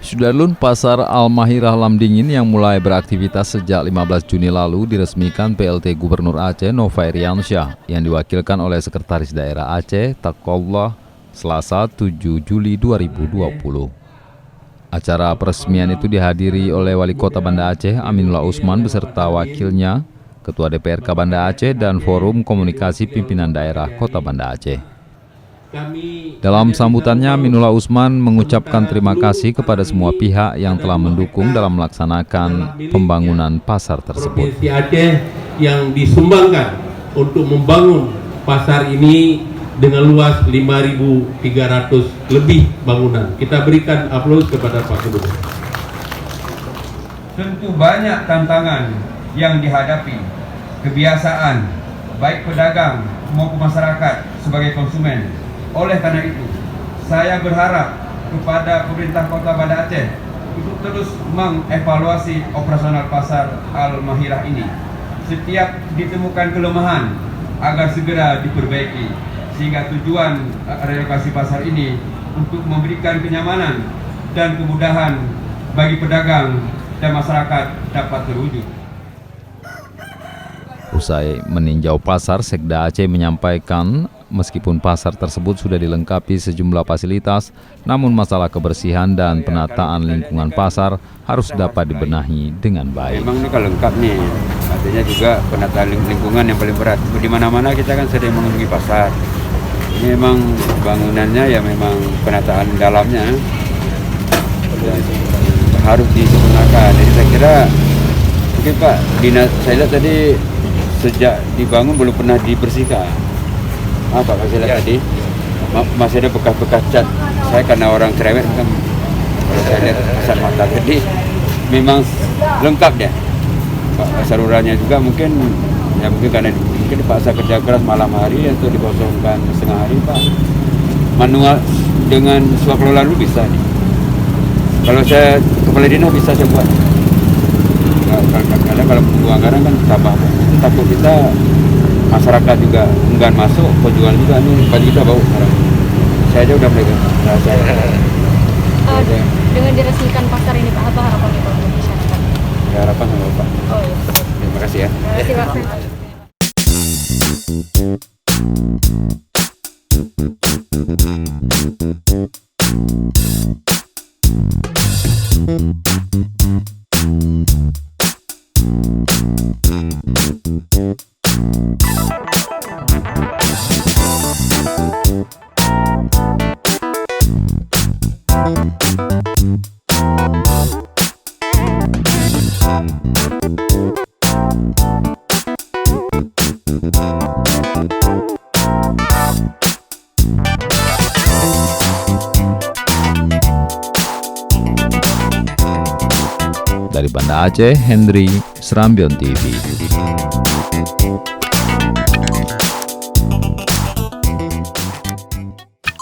Sudarlun, Pasar Al-Mahirah Lamdingin yang mulai beraktivitas sejak 15 Juni lalu diresmikan PLT Gubernur Aceh Nova Iriansyah yang diwakilkan oleh Sekretaris Daerah Aceh Taqwallah Selasa 7 Juli 2020. Acara peresmian itu dihadiri oleh Wali Kota Banda Aceh Aminullah Usman beserta wakilnya, Ketua DPRK Banda Aceh dan Forum Komunikasi Pimpinan Daerah Kota Banda Aceh. Dalam sambutannya, Aminullah Usman mengucapkan terima kasih kepada semua pihak yang telah mendukung dalam melaksanakan pembangunan pasar tersebut. Provinsi Aceh yang disumbangkan untuk membangun pasar ini dengan luas 5.300 lebih bangunan. Kita berikan aplaus kepada Pak Gubernur. Tentu banyak tantangan yang dihadapi, kebiasaan baik pedagang maupun masyarakat sebagai konsumen. Oleh karena itu, saya berharap kepada pemerintah Kota Banda Aceh untuk terus mengevaluasi operasional pasar Al-Mahirah ini. Setiap ditemukan kelemahan agar segera diperbaiki, sehingga tujuan relokasi pasar ini untuk memberikan kenyamanan dan kemudahan bagi pedagang dan masyarakat dapat terwujud. Usai meninjau pasar, Sekda Aceh menyampaikan meskipun pasar tersebut sudah dilengkapi sejumlah fasilitas, namun masalah kebersihan dan penataan lingkungan pasar harus dapat dibenahi dengan baik. Memang ini kalau lengkap nih, artinya juga penataan lingkungan yang paling berat. Di mana-mana kita kan sering mengunjungi pasar. Ini memang bangunannya ya memang penataan dalamnya harus disempurnakan. Jadi saya kira mungkin Pak Dinas, saya lihat tadi sejak dibangun belum pernah dibersihkan. Apa saya lihat tadi masih ada bekas-bekas cat. Saya karena orang cerewet kan, kalau saya lihat kasat mata tadi memang lengkap ya. Pak salurannya juga mungkin karena mungkin dipaksa kerja keras malam hari atau dikosongkan setengah hari Pak. Manual dengan swaklo lalu bisa nih. Kalau saya kepala dinas bisa saya buat. Kadang kalau menunggu anggaran kan tambah. Takut kita masyarakat juga enggan masuk, penjual juga nih bagi kita bau. Saya aja udah mulai dengan diresmikan pasar ini Pak, apa harapannya Pak untuk masyarakat? Ya, harapan sama Pak. Oh iya. Terima kasih ya. Terima kasih Pak. Dari Banda Aceh, Henry, Serambion TV.